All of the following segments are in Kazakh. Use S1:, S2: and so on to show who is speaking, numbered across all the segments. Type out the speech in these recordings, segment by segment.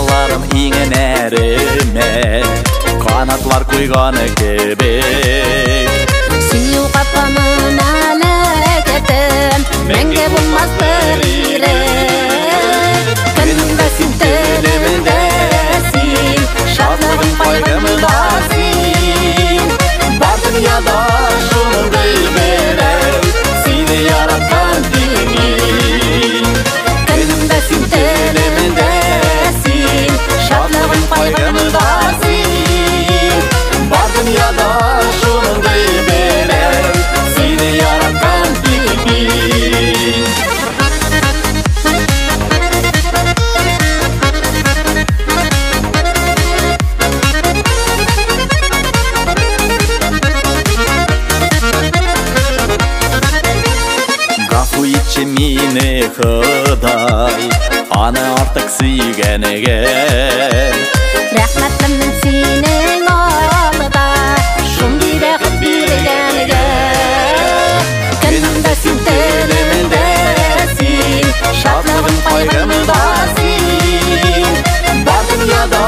S1: Арманларым иңен әріме Қанатлар қойғаны кебек
S2: Сүйу қапқанын әләкетім Мәңге болмас бір ирек Күнімді сен тілімді сен Шатлығым қайғымда сен Бар дүнияда шуыңды берем Сені яратқан деймін Күнімді сен тілімді сен Шатлығым қайғымда сен Бар дүнияда шуыңды берем Сені яратқан деймін Гафу етші мені Құдай Аны артық сүйгенеге Рәхмәтлімін сенің алыда Шуңдай бақыт бергенеге Күнімді сен тілімді сен Шатлығым қайғымда сен
S1: Бар дүнияда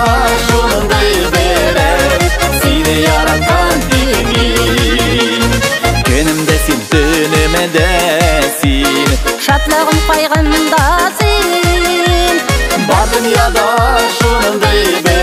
S1: шуыңды берем Сені яратқан деймін Күнімді сен түнімді сен
S2: Шатлығым қайғымда сен
S1: Бар дүнияда шуыңды берем